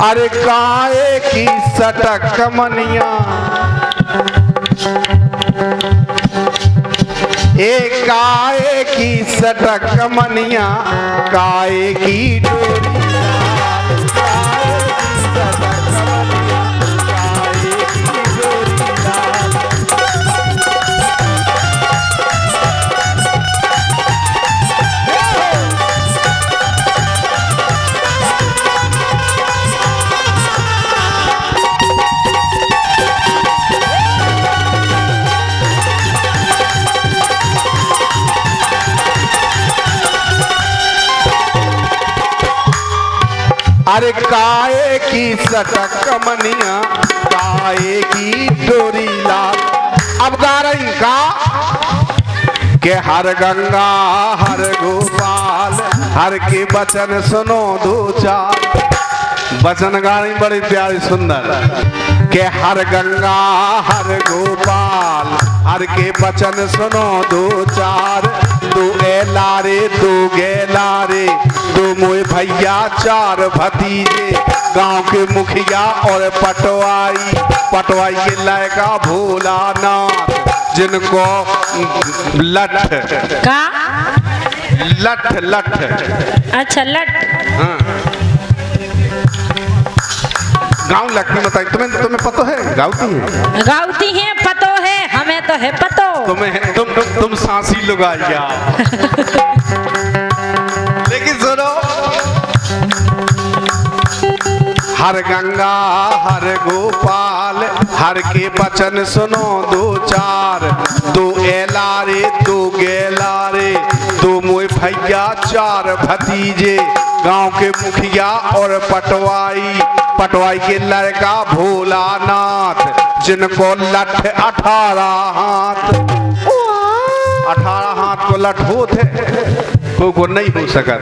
अरे काए की सटक मनिया ए काए की सटक मनिया काए की डोरी अरे काए की सटक मनिया काए की डोरी लाल। अब गा रही का के हर गंगा हर गोपाल हर के बचन सुनो दो चार। बचन गा रही बड़ी प्यारी सुंदर के हर गंगा हर गोपाल हर के बचन सुनो दो चार। दो ए लारे दो गे लारे दो मोए भैया चार भतीजे गांव के मुखिया और पटवाई पटवाई के लायका भोलानाथ जिनको लठ का लठ लठ अच्छा लठ हाँ। गाँव लक्ष्मी बताई तुम्हें पता है गाउती है पतो है हमें तो है पतो तुम्हें तुम सांसी लुगाइया लेकिन सुनो हर गंगा हर गोपाल हर के बचन सुनो दो चार। दो एलारे दो गेलारे दो मोए भैया चार भतीजे गांव के मुखिया और पटवाई के लड़का भोलानाथ जिनको लठ 18 हाथ 18 हाथ को लठ होते को नहीं हो सका।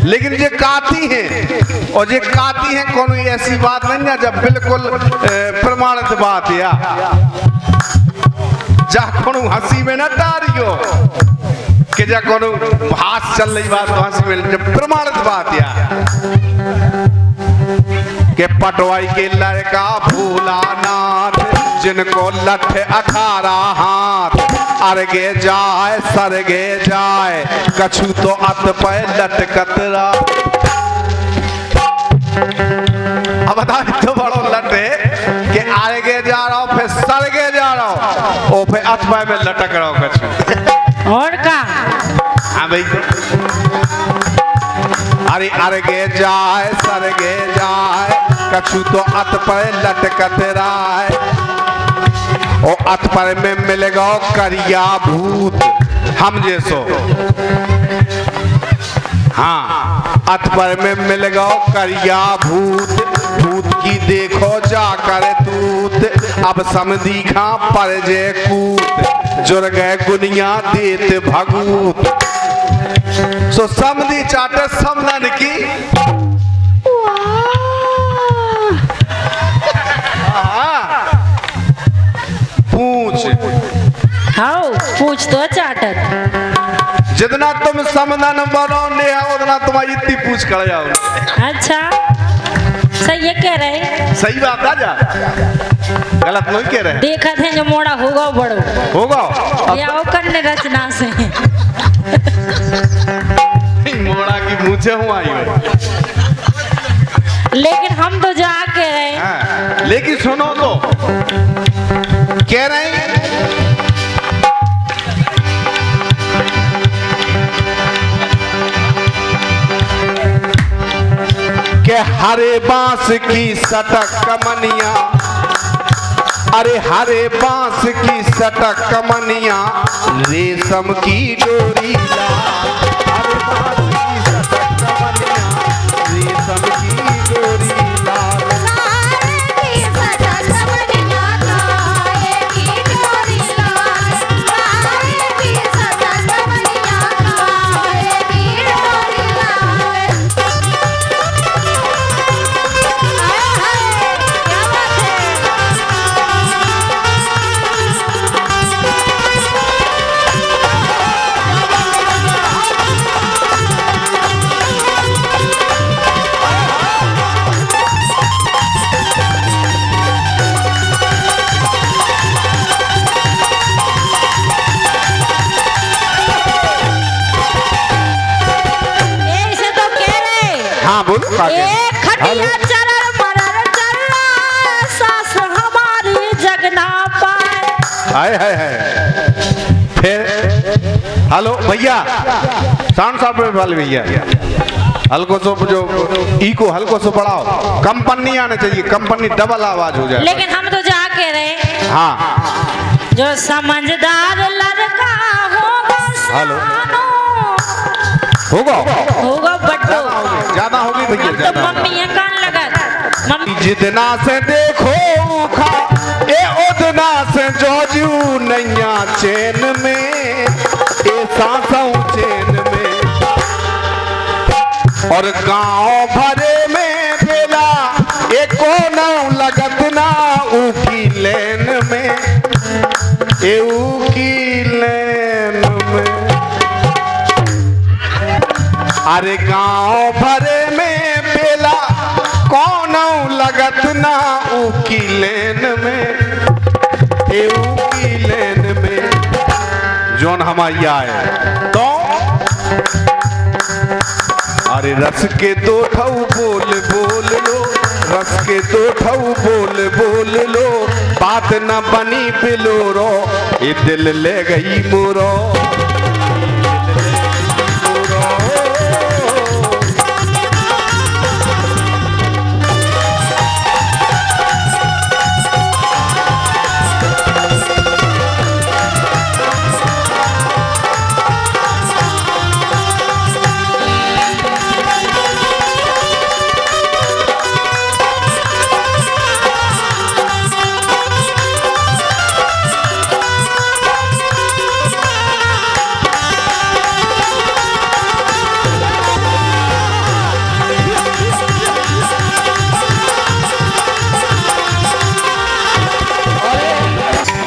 लेकिन जे काती हैं और जे काती हैं कौन ऐसी बात नहीं है जब बिल्कुल प्रमाणित बात या जा कौन हंसी में न डारियो कि जा कौन हाथ चल रही बात तो हंसी में जब प्रमाणित बात या के पटवाई के लड़का भोलानाथ जिनको लठ 18 हाथ अर्गे जाए सरगे जाए कछु तो अत पे लटकतरा। अब बता तो बड़ो लटे कि आगे जा रहा हूँ फिर सरगे जा रहा हूँ और फिर अत पे में लटक रहा हूँ कछु और का हाँ भाई अरे अर्गे जाए सरगे जाए कछु तो अत पर लटकत राय और अत पर में मिलेगा करिया भूत हम जैसो हाँ अत पर में मिलेगा करिया भूत भूत की देखो जाकर तूत अब समदीखा पर जे कूत जुर गए गुनिया देत भगूत। सो समदी चाटे समलन की पूछ हाँ पूछ तो चाटत जितना तुम समदन बनोने है उतना तुम्हारी इतनी पूछ कर जाओ। अच्छा सही है कह रहे सही बात है जा गलत नहीं कह रहे देखा थे जो मोड़ा होगा बड़ो होगा या करने रचना से मोड़ा की मुझे हूँ आई हो लेकिन हम तो जा के रहे हाँ, लेकिन सुनो तो कह रहे के हरे बांस की सटक कमनिया अरे हरे बांस की सटक कमनिया रेशम की डोरी ला। हरे बांस की सटक कमनिया रेशम की डोरी ला। खा के। ए खटिया चरर मरर चररा सास हमारी जगना पाए। हाय हाय हाय। फिर हेलो भैया, साउंड साहब वाले भैया, हल्को सो जो इको हल्को सो बढ़ाओ, कंपनी आने चाहिए, कंपनी डबल आवाज हो जाए। लेकिन हम तो जाके रहे। हाँ जो समझदार लड़का होगा हेलो। सियानो होगा होगा बड्डो। ज्यादा होगी भैया, अब तो ज्यादा। मम्मी है कान लगा मम्मी। जितना से देखो खा ए उतना से जोजू नैया चैन में, ए सांसों चैन में, और गांव भरे में बेला एको न लगत ना ऊकी लेन में, ए ऊकी लेन में। अरे गांव भरे में बेला कौन लगत ना ऊकी लेन में, ए ऊकी लेन में जोन हमारी आए तो। अरे रस के दो ठऊ बोल बोल लो, रस के दो ठऊ बोल बोल लो, बात न बनी बिलोरो, ये दिल ले गई मोरो।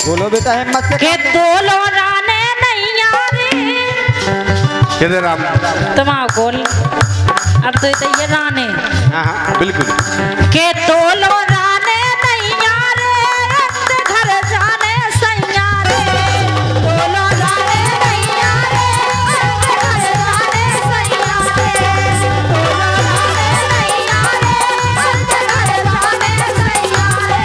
बोलो बेटा हिम्मत से। के तोलो राने नैया रे। किधर राम? तुम्हारा गोल अब तो ये राने। हाँ बिल्कुल। के तोलो राने नैया रे, अंत घर जाने सैया रे। तोलो राने नैया रे, अंत घर जाने सैया रे। तोलो राने नैया रे, अंत घर जाने सैया रे।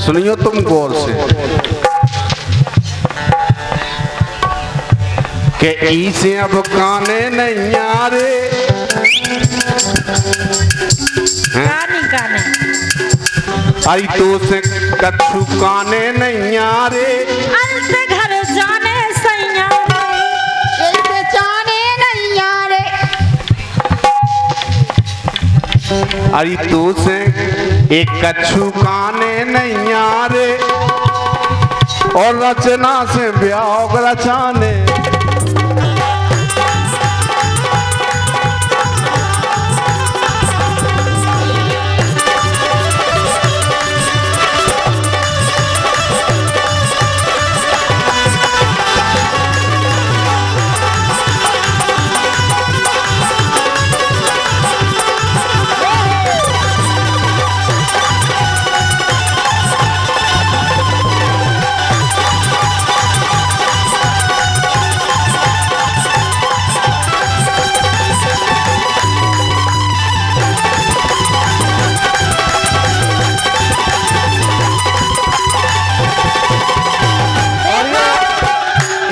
सुनियो तुम गौर से के इसे अब काने नहीं आ रे गाने गाने आई तो से कछु काने नहीं आ रे अंत घर जाने सैया ऐसे जाने नैया रे। आई तो से एक कछु काने नहीं आ रे और रचना से ब्याह रचाने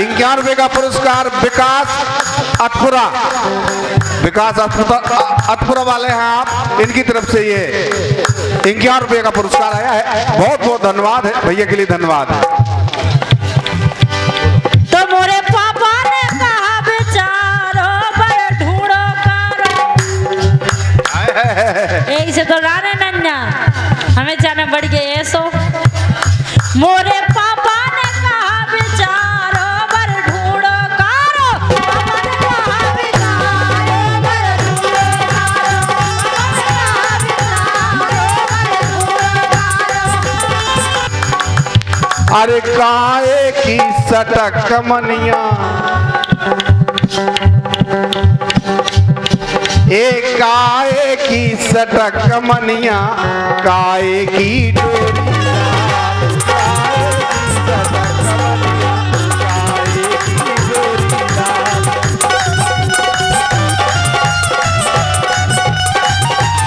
₹51 का पुरस्कार विकास अतपुरा वाले हैं आप, इनकी तरफ से ये ₹51 का पुरस्कार आया है। बहुत बहुत धन्यवाद है भैया के लिए, धन्यवाद है। तो मोरे पापा ने कहा बेचारो बड़े ढूंढो करो यही से तो राने नन्या हमें जाने बढ़ गए ऐसो मोरे पापा ने कहा विचारो बर ढूंढो कारो पापा ने कहा विचारो बर ढूंढो कारो पापा ने कहा विचारो बर ढूंढो कारो। अरे काए की सटक मनिया ए काए की सटक मनिया काए की डोरी लाल, काए की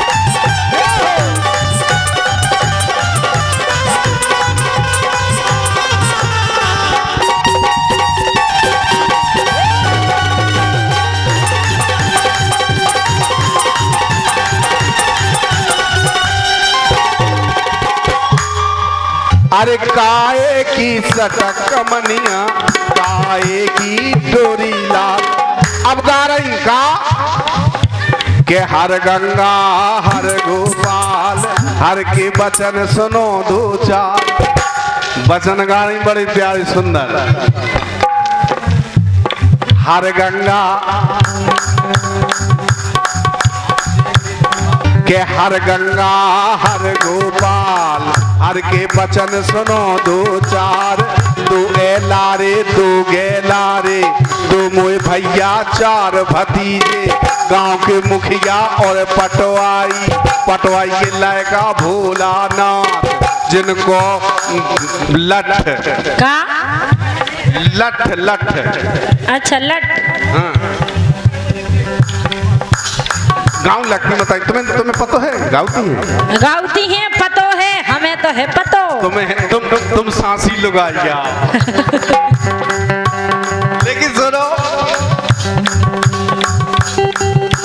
सटक मनिया, काए की डोरी लाल। अरे काए की सटक मनिया काए की डोरी लाल। अब गा रही का के हर गंगा हर गोपाल हर के बचन सुनो दो चार। बचन गा रही बड़ी प्यारी सुंदर। हर गंगा के हर गंगा हर गोपाल हर के बचन सुनो दो चार। दो ए लारे दो गे लारे दो मोए भैया चार भतीजे गांव के मुखिया और पटवाई पटवाई के लायका भोलानाथ जिनको लठ का लठ लठ अच्छा लट हाँ। गाँव लगती बताई तुम्हें पता है गाउती है पतो है हमें तो है पतो तुम्हें तुम सांसी लुगाइया। लेकिन सुनो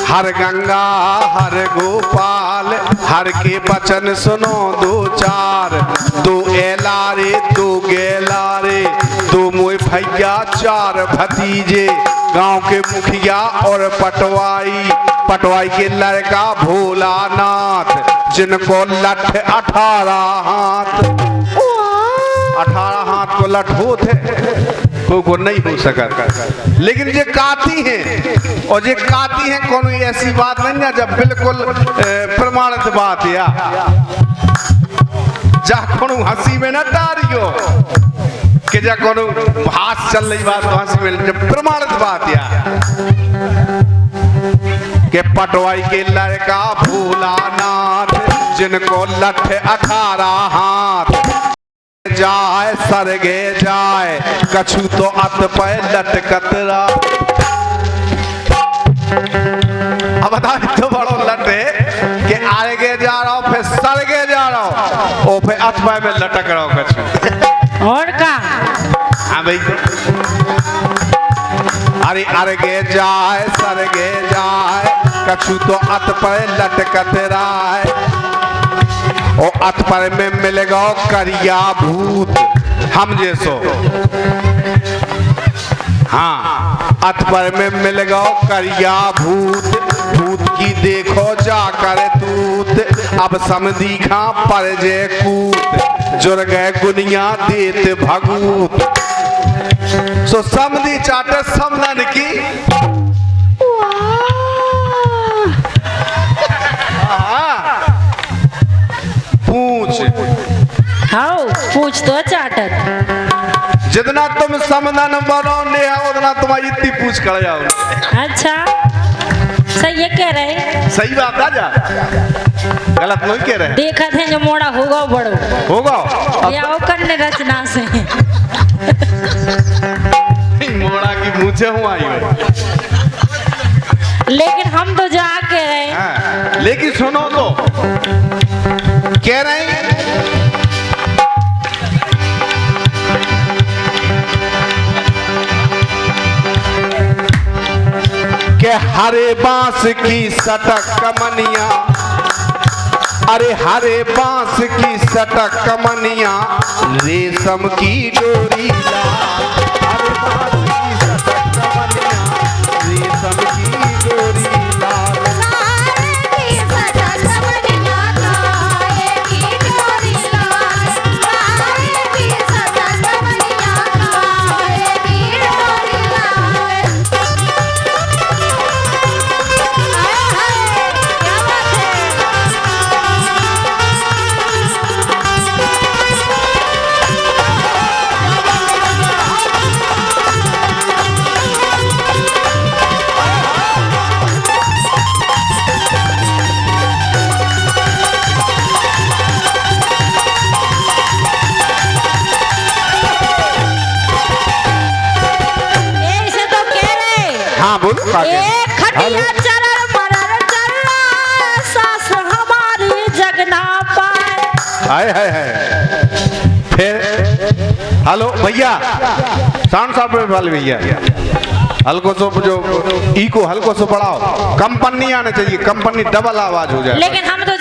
हर गंगा हर गोपाल हर के बचन सुनो दो चार। दो एलारे दो गेलारे दो मोए भैया चार भतीजे गांव के मुखिया और पटवाई के लड़का भोलानाथ जिनको लठ 18 हाथ 18 हाथ को लठ होते को नहीं हो सका। लेकिन जे काती हैं और जे काती हैं कौन ऐसी बात नहीं है जब बिल्कुल प्रमाणित बात या जा कौन हंसी में न डारियो कि जा कौन हाथ चल रही बात तो हंसी में जब प्रमाणित बात या के पटवाई के लड़का भोलानाथ जिनको लठ 18 हाथ जाए सरगे जाए कछु तो अत पे लटकतरा। अब बता तो बड़ो लटे कि आगे जा रहा हूँ फिर सरगे जा रहा हूँ और फिर अत पे में लटक रहा हूँ कछु और का हाँ भाई अरे आगे जाए सरगे जाए कछु तो अत पे लटकत रहा और अत पर में मिलेगा करिया भूत हम जैसो। हाँ अत पर में मिलेगा करिया भूत भूत की देखो जाकर तूत अब समदीखा पर जे कूत जुड़ गए गुनिया देत भगूत। सो समदी चाटे समलन की पूछ हाँ पूछ तो चाटत जितना तुम समदन बनोने है उतना तुम्हारी इतनी पूछ कर जाओ। अच्छा सही है कह रहे सही बात राजा गलत नहीं कह रहे देखा थे जो मोड़ा होगा बड़ो होगा या करने रचना से मोड़ा की मुझे हूँ आई हो। लेकिन हम तो जा के रहे हाँ, लेकिन सुनो तो कह रहे हैं के हरे बांस की सटक कमनिया अरे हरे बांस की सटक कमनिया रेशम की डोरी ला। हरे बांस की सटक कमनिया रेशम की डोरी ला। नदिया चरण मरण चरण सास हमारी जगना पाए। हाय हाय हाय। फिर हेलो भैया, साउंड साहब वाले भैया, हल्को सो जो ई को हल्को सो बढ़ाओ, कंपनी आने चाहिए, कंपनी डबल आवाज हो जाए। लेकिन हम तो